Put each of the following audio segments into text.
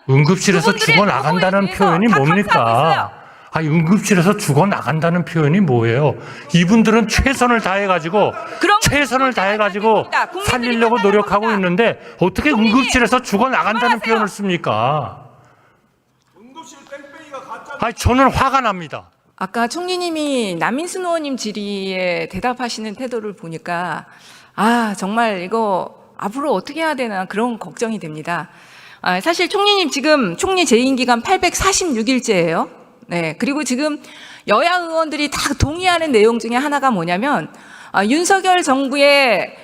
응급실에서 죽어나간다는 표현이 뭡니까? 아니, 응급실에서 죽어나간다는 표현이 뭐예요? 이분들은 최선을 다해가지고 살리려고 노력하고 있는데 어떻게 응급실에서 죽어나간다는 표현을 씁니까? 응급실 뺑뺑이가 가짜. 아니, 저는 화가 납니다. 아까 총리님이 남인순 의원님 질의에 대답하시는 태도를 보니까 정말 이거 앞으로 어떻게 해야 되나 그런 걱정이 됩니다. 사실 총리님 지금 총리 재임 기간 846일째예요. 네, 그리고 지금 여야 의원들이 다 동의하는 내용 중에 하나가 뭐냐면 윤석열 정부의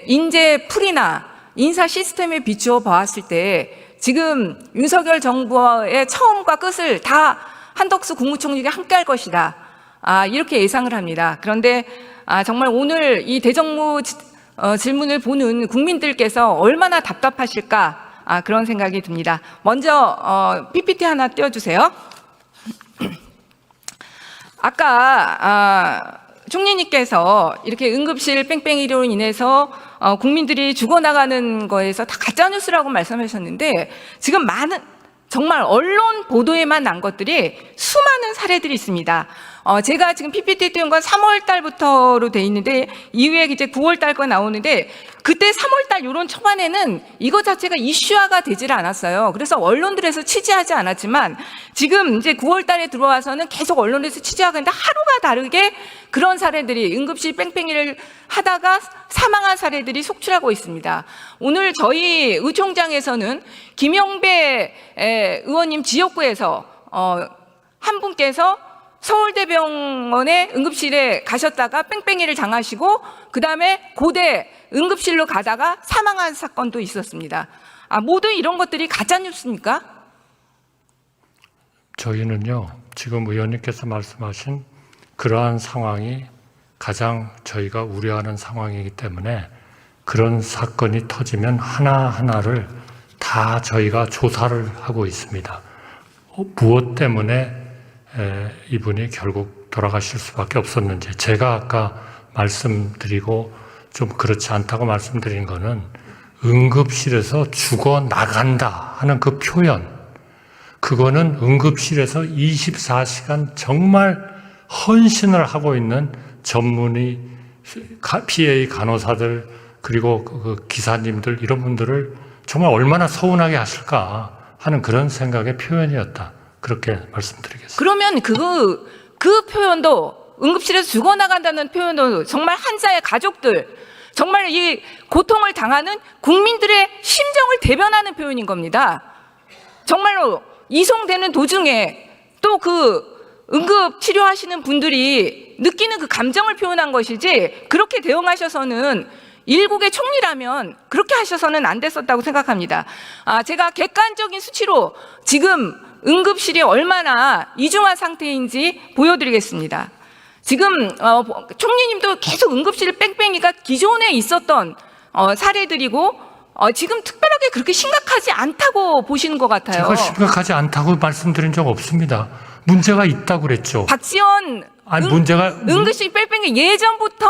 인재 풀이나 인사 시스템에 비추어 보았을 때 지금 윤석열 정부의 처음과 끝을 다 한덕수 국무총리가 함께할 것이다. 이렇게 예상을 합니다. 그런데 정말 오늘 이 대정부 질문을 보는 국민들께서 얼마나 답답하실까 그런 생각이 듭니다. 먼저 PPT 하나 띄워주세요. 아까 총리님께서 이렇게 응급실 뺑뺑이로 인해서 국민들이 죽어나가는 거에서 다 가짜뉴스라고 말씀하셨는데 지금 정말 언론 보도에만 난 것들이 수많은 사례들이 있습니다. 제가 지금 PPT 띄운 건 3월 달부터로 돼 있는데 이후에 이제 9월 달 거 나오는데 그때 3월 달 이런 초반에는 이거 자체가 이슈화가 되질 않았어요. 그래서 언론들에서 취재하지 않았지만 지금 이제 9월 달에 들어와서는 계속 언론에서 취재하고 있는데 하루가 다르게 그런 사례들이 응급실 뺑뺑이를 하다가 사망한 사례들이 속출하고 있습니다. 오늘 저희 의총장에서는 김영배 의원님 지역구에서 한 분께서 서울대병원의 응급실에 가셨다가 뺑뺑이를 당하시고 그 다음에 고대 응급실로 가다가 사망한 사건도 있었습니다. 모두 이런 것들이 가짜뉴스입니까? 저희는요, 지금 의원님께서 말씀하신 그러한 상황이 가장 저희가 우려하는 상황이기 때문에 그런 사건이 터지면 하나하나를 다 저희가 조사를 하고 있습니다. 무엇 때문에 이분이 결국 돌아가실 수밖에 없었는지, 제가 아까 말씀드리고 좀 그렇지 않다고 말씀드린 거는 응급실에서 죽어나간다 하는 그 표현, 그거는 응급실에서 24시간 정말 헌신을 하고 있는 전문의, PA 간호사들, 그리고 그 기사님들, 이런 분들을 정말 얼마나 서운하게 하실까 하는 그런 생각의 표현이었다. 그렇게 말씀드리겠습니다. 그러면 그 표현도, 응급실에서 죽어나간다는 표현도 정말 환자의 가족들, 정말 이 고통을 당하는 국민들의 심정을 대변하는 표현인 겁니다. 정말로 이송되는 도중에 또 그 응급 치료하시는 분들이 느끼는 그 감정을 표현한 것이지, 그렇게 대응하셔서는 일국의 총리라면 그렇게 하셔서는 안 됐었다고 생각합니다. 제가 객관적인 수치로 지금 응급실이 얼마나 이중한 상태인지 보여드리겠습니다. 지금 총리님도 계속 응급실 뺑뺑이가 기존에 있었던 사례들이고 지금 특별하게 그렇게 심각하지 않다고 보시는 것 같아요. 제가 심각하지 않다고 말씀드린 적 없습니다. 문제가 있다고 그랬죠. 박지원 응급실 뺑뺑이 예전부터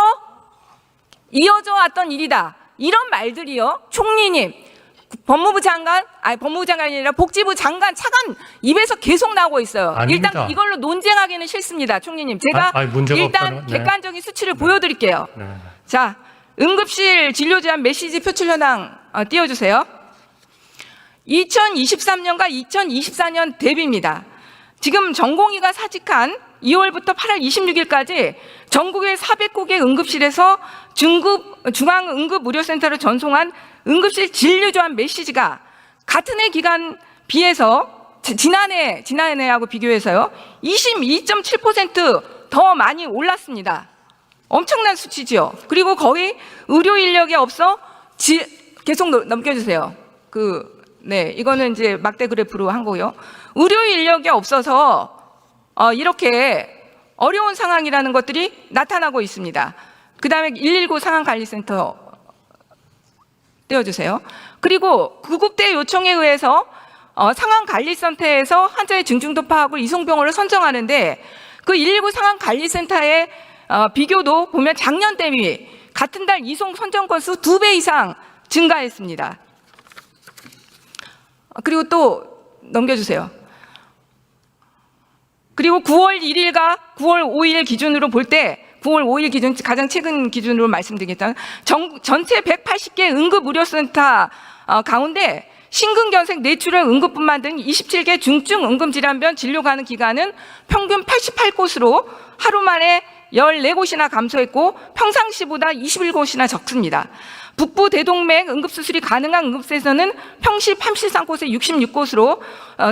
이어져 왔던 일이다. 이런 말들이요. 총리님, 법무부 장관이 아니라 복지부 장관 차관 입에서 계속 나오고 있어요. 아닙니다. 일단 이걸로 논쟁하기는 싫습니다. 총리님. 제가 일단 객관적인 수치를 보여드릴게요. 네. 자, 응급실 진료 제한 메시지 표출 현황 띄워주세요. 2023년과 2024년 대비입니다. 지금 전공의가 사직한 2월부터 8월 26일까지 전국의 400곳의 응급실에서 중앙응급의료센터를 전송한 응급실 진료 제한 메시지가 같은 해 기간 비해서 지난해하고 비교해서요 22.7% 더 많이 올랐습니다. 엄청난 수치죠. 그리고 거의 의료 인력이 없어 계속 넘겨주세요. 이거는 이제 막대 그래프로 한 거고요. 의료 인력이 없어서 이렇게 어려운 상황이라는 것들이 나타나고 있습니다. 그 다음에 119 상황관리센터 띄워주세요. 그리고 구급대 요청에 의해서 상황관리센터에서 환자의 중증도 파악을 이송병원을 선정하는데 그 119 상황관리센터의 비교도 보면 작년 대비 같은 달 이송 선정 건수 2배 이상 증가했습니다. 그리고 또 넘겨주세요. 그리고 9월 1일과 9월 5일 기준으로 볼 때 9월 5일 기준 가장 최근 기준으로 말씀드리겠다면 전체 180개 응급의료센터 가운데 심근경색, 뇌출혈, 응급분만 등 27개 중증 응급질환병 진료 가능 기간은 평균 88곳으로 하루 만에 14곳이나 감소했고 평상시보다 21곳이나 적습니다. 북부 대동맥 응급수술이 가능한 응급실에서는 평시 33곳에 66곳으로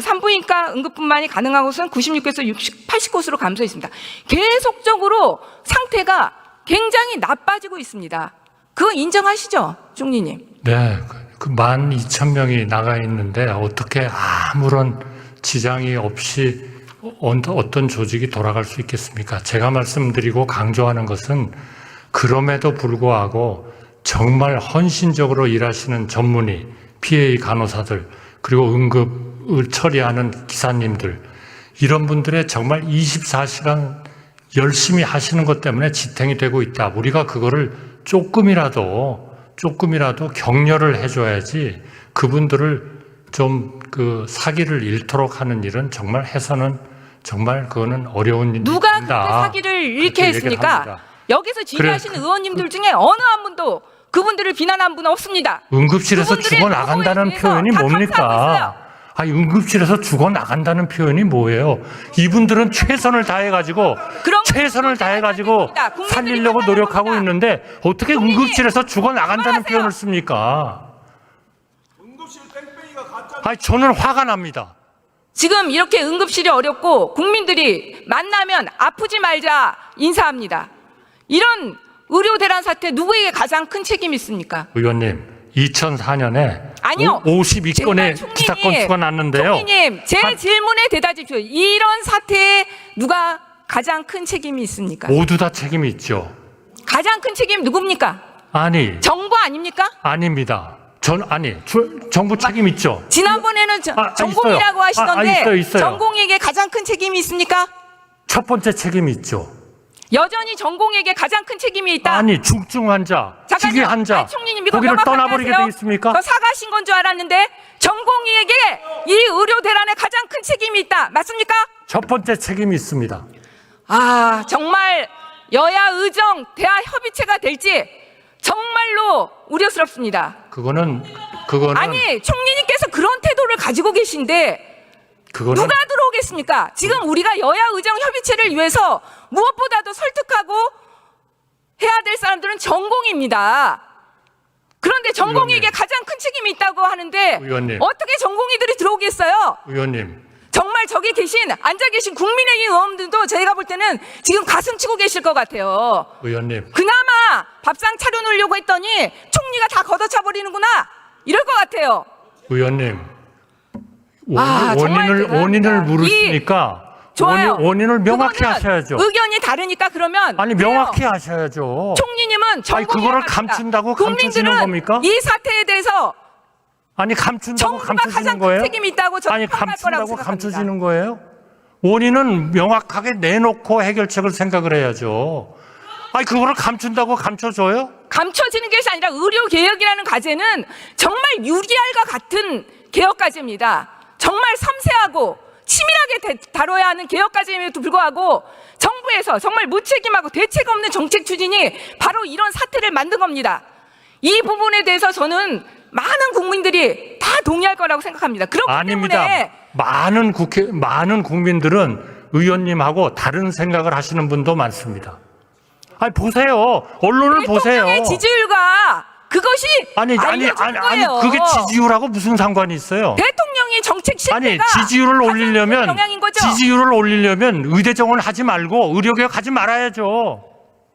산부인과 응급분만이 가능한 곳은 96곳에서 80곳으로 감소했습니다. 계속적으로 상태가 굉장히 나빠지고 있습니다. 그거 인정하시죠, 총리님? 네, 그 12,000명이 나가 있는데 어떻게 아무런 지장이 없이 어떤 조직이 돌아갈 수 있겠습니까? 제가 말씀드리고 강조하는 것은 그럼에도 불구하고 정말 헌신적으로 일하시는 전문의, PA 간호사들, 그리고 응급을 처리하는 기사님들, 이런 분들의 정말 24시간 열심히 하시는 것 때문에 지탱이 되고 있다. 우리가 그거를 조금이라도 격려를 해줘야지 그분들을 좀 그 사기를 잃도록 하는 일은 정말 해서는 정말 그거는 어려운 일입니다. 누가 그렇게 사기를 잃게 했습니까? 여기서 질의하시는 의원님들 중에 어느 한 분도 그분들을 비난한 분은 없습니다. 응급실에서 죽어나간다는 표현이 뭡니까? 아니, 응급실에서 죽어나간다는 표현이 뭐예요? 이분들은 최선을 다해가지고 살리려고 노력하고 있는데 어떻게 응급실에서 죽어나간다는 표현을 씁니까? 응급실 뺑뺑이가 가짜. 아니, 저는 화가 납니다. 지금 이렇게 응급실이 어렵고 국민들이 만나면 아프지 말자 인사합니다. 이런 의료 대란 사태 누구에게 가장 큰 책임이 있습니까? 의원님, 2004년에 아니요. 52건의 기사 건수가 났는데요. 총리님, 제 질문에 대답하십시오. 이런 사태에 누가 가장 큰 책임이 있습니까? 모두 다 책임이 있죠. 가장 큰 책임 누굽니까? 아니, 정부 아닙니까? 아닙니다. 정부 책임 있죠. 지난번에는 전공이라고 있어요. 하시던데 있어요. 전공에게 가장 큰 책임이 있습니까? 첫 번째 책임이 있죠. 여전히 전공에게 가장 큰 책임이 있다. 아니, 중증 환자, 직위 환자, 아니, 총리님 이거 거기를 명확하게 떠나버리게 하세요. 되겠습니까? 저 사과하신 건 줄 알았는데 전공의에게 이 의료 대란에 가장 큰 책임이 있다. 맞습니까? 첫 번째 책임이 있습니다. 아, 정말 여야 의정 대화 협의체가 될지 정말로 우려스럽습니다. 그거는 아니, 총리님께서 그런 태도를 가지고 계신데 누가 들어오겠습니까? 지금 우리가 여야 의정 협의체를 위해서 무엇보다도 설득하고 해야 될 사람들은 전공입니다. 그런데 전공에게 가장 큰 책임이 있다고 하는데 의원님. 어떻게 전공의들이 들어오겠어요? 의원님, 정말 저기 앉아 계신 국민의힘 의원들도 제가 볼 때는 지금 가슴 치고 계실 것 같아요. 의원님, 그나마 밥상 차려놓으려고 했더니 총리가 다 걷어차 버리는구나 이럴 것 같아요. 의원님, 정말 대단합니다. 원인을 물으시니까 좋아요. 원인을 명확히 그거는 하셔야죠. 의견이 다르니까 그러면 아니, 그래요. 명확히 하셔야죠. 총리님은 아니, 그거를 감춘다고 감춰지는 겁니까? 이 사태에 대해서 아니, 감춘다고 정부가 가장 감춰지는 큰 거예요? 책임이 있다고 저는 아니, 평가할 거라고 감춘다고 생각합니다. 감춰지는 거예요? 원인은 명확하게 내놓고 해결책을 생각을 해야죠. 아니, 그거를 감춘다고 감춰줘요? 감춰지는 것이 아니라 의료개혁이라는 과제는 정말 유리알과 같은 개혁과제입니다. 정말 섬세하고 치밀하게 다뤄야 하는 개혁과제임에도 불구하고 정부에서 정말 무책임하고 대책 없는 정책 추진이 바로 이런 사태를 만든 겁니다. 이 부분에 대해서 저는 많은 국민들이 다 동의할 거라고 생각합니다. 그렇기 아닙니다. 때문에 많은 국민들은 의원님하고 다른 생각을 하시는 분도 많습니다. 아니, 보세요. 언론을 보세요. 대통령의 지지율과 그것이 알려진 거예요. 그게 지지율하고 무슨 상관이 있어요? 대통령이 정책 실패가 아니, 지지율을 올리려면 영향인 거죠. 의대정원 하지 말고 의료개혁 하지 말아야죠.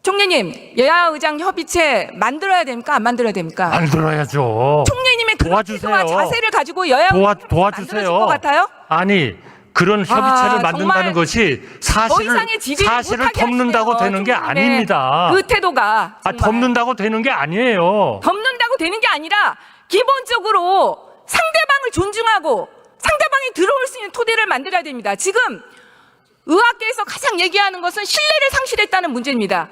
총리님, 여야 의장 협의체 만들어야 됩니까? 안 만들어야 됩니까? 만들어야죠. 총리님의 그런 도와주세요. 태도와 자세를 가지고 여야 만들어질 도와주세요. 것 같아요? 아니, 그런 협의체를 만든다는 정말 것이 더 이상의 지지를 사실을 못하게 덮는다고 하시네요, 되는 게 총리님의 아닙니다. 그 태도가 정말. 덮는다고 되는 게 아니에요. 덮는다고 되는 게 아니라 기본적으로 상대방을 존중하고 상대방이 들어올 수 있는 토대를 만들어야 됩니다. 지금 의학계에서 가장 얘기하는 것은 신뢰를 상실했다는 문제입니다.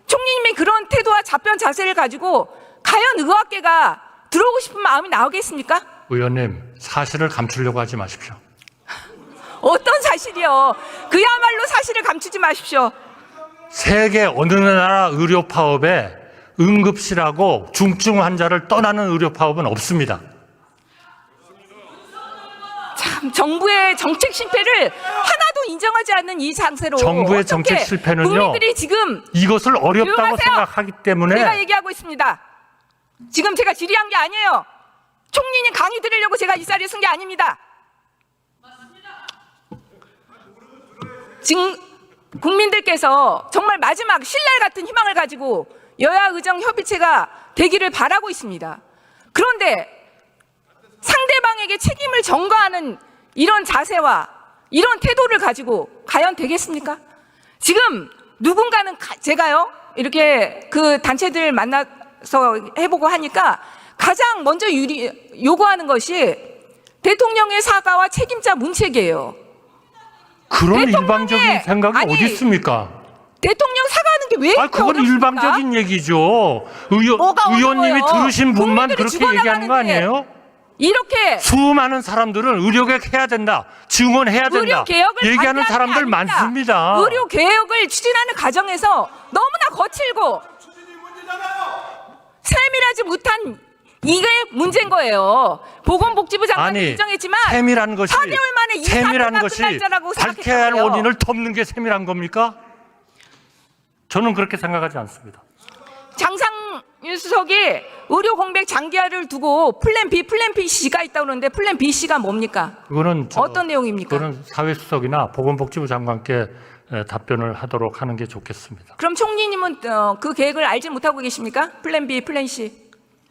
총리님의 그런 태도와 답변 자세를 가지고 과연 의학계가 들어오고 싶은 마음이 나오겠습니까? 의원님, 사실을 감추려고 하지 마십시오. 어떤 사실이요? 그야말로 사실을 감추지 마십시오. 세계 어느 나라 의료 파업에 응급실하고 중증 환자를 떠나는 의료 파업은 없습니다. 참, 정부의 정책 실패를 하나도 인정하지 않는 이 상태로 정부의 어떻게 정책 실패는요, 국민들이 지금 이것을 어렵다고 조용하세요. 생각하기 때문에 제가 얘기하고 있습니다. 지금 제가 질의한 게 아니에요. 총리님 강의 들으려고 제가 이 자리에 쓴 게 아닙니다. 지금 국민들께서 정말 마지막 신랄 같은 희망을 가지고 여야 의정 협의체가 되기를 바라고 있습니다. 그런데 상대방에게 책임을 전가하는 이런 자세와 이런 태도를 가지고 과연 되겠습니까? 지금 누군가는 제가요 이렇게 그 단체들 만나서 해보고 하니까 가장 먼저 요구하는 것이 대통령의 사과와 책임자 문책이에요. 그런 대통령의- 일방적인 생각이 아니, 어디 있습니까? 대통령 사과하는 게 왜 아, 이렇게 그건 어렵습니까? 일방적인 얘기죠. 뭐가 의원님이 어려워요? 들으신 분만 국민들이 그렇게 얘기하는 거 죽어나가는데 아니에요? 이렇게 수많은 사람들은 의료개혁 해야 된다, 증언해야 된다 의료 개혁을 얘기하는 반대하는 게 사람들 아닙니다. 많습니다. 의료 개혁을 추진하는 과정에서 너무나 거칠고 추진이 문제잖아요. 세밀하지 못한 이게 문제인 거예요. 보건복지부 장관이 아니, 인정했지만 세밀한 것이 4개월 만에 이 세밀한 사태가 것이 끝날 거라고 밝혀야 할 생각했다고요. 원인을 덮는 게 세밀한 겁니까? 저는 그렇게 생각하지 않습니다. 장상윤 수석이 의료 공백 장기화를 두고 플랜 B, 플랜 C가 있다고 그러는데 플랜 B, C가 뭡니까? 그거는 어떤 내용입니까? 그거는 사회수석이나 보건복지부 장관께 답변을 하도록 하는 게 좋겠습니다. 그럼 총리님은 그 계획을 알지 못하고 계십니까? 플랜 B, 플랜 C.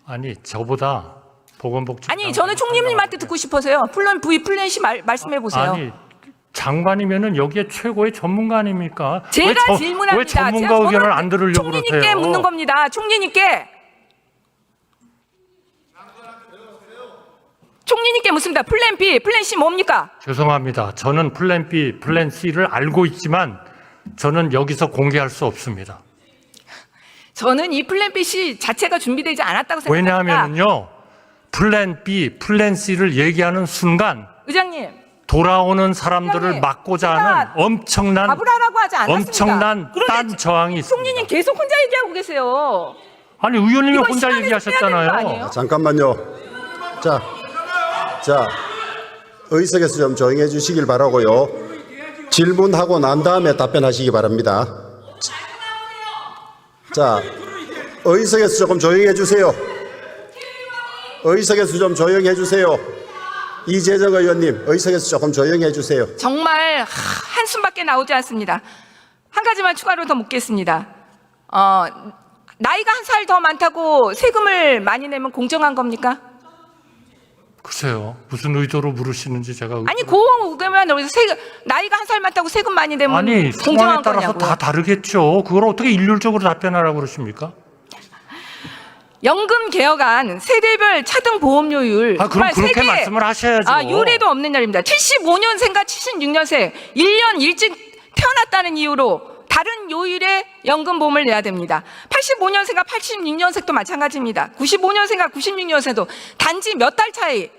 아니, 저보다 보건복지부 아니 저는 총리님한테 듣고 싶어서요. 플랜 V, 플랜 C 말씀해 보세요. 아니, 장관이면은 여기에 최고의 전문가 아닙니까? 제가 질문합니다. 왜 전문가 제가 의견을 저는 안 들으려고 총리님께 그러세요? 묻는 겁니다. 총리님께. 총리님께 묻습니다. 플랜 B, 플랜 C 뭡니까? 죄송합니다. 저는 플랜 B, 플랜 C를 알고 있지만 저는 여기서 공개할 수 없습니다. 저는 이 플랜 B, C 자체가 준비되지 않았다고 생각합니다. 왜냐하면요, 플랜 B, 플랜 C를 얘기하는 순간 의장님. 돌아오는 사람들을 의장님, 막고자 제가 하는 엄청난 답을 하라고 하지 않았습니다. 엄청난 그런데 딴 저항이 있습니다. 총리님 계속 혼자 얘기하고 계세요. 아니, 의원님이 이건 혼자 시간을 빼야 되는 거 얘기하셨잖아요. 아니에요? 잠깐만요. 자, 의석에서 좀 조용해 주시길 바라고요. 질문하고 난 다음에 답변하시기 바랍니다. 자, 의석에서 조금 조용해 주세요. 의석에서 좀 조용해 주세요. 이재정 의원님, 의석에서 조금 조용해 주세요. 정말 한숨밖에 나오지 않습니다. 한 가지만 추가로 더 묻겠습니다. 나이가 한 살 더 많다고 세금을 많이 내면 공정한 겁니까? 글쎄요, 무슨 의도로 물으시는지 제가 아니 그거면 나이가 한 살 많다고 세금 많이 내면 아니, 상황에 공정한 따라서 거냐고요. 다 다르겠죠. 그걸 어떻게 일률적으로 답변하라고 그러십니까? 연금 개혁안 세대별 차등 보험료율 아, 그럼 정말 그렇게 세계 말씀을 하셔야죠. 유례도 없는 날입니다. 75년생과 76년생 1년 일찍 태어났다는 이유로 다른 요일에 연금보험을 내야 됩니다. 85년생과 86년생도 마찬가지입니다. 95년생과 96년생도 단지 몇 달 차이,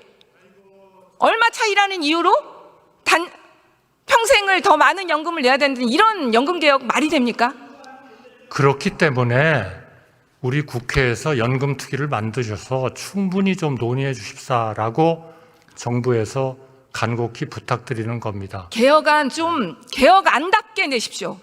얼마 차이라는 이유로 평생을 더 많은 연금을 내야 되는 이런 연금 개혁 말이 됩니까? 그렇기 때문에 우리 국회에서 연금 특위를 만드셔서 충분히 좀 논의해 주십사라고 정부에서 간곡히 부탁드리는 겁니다. 개혁안 좀 개혁안답게 내십시오.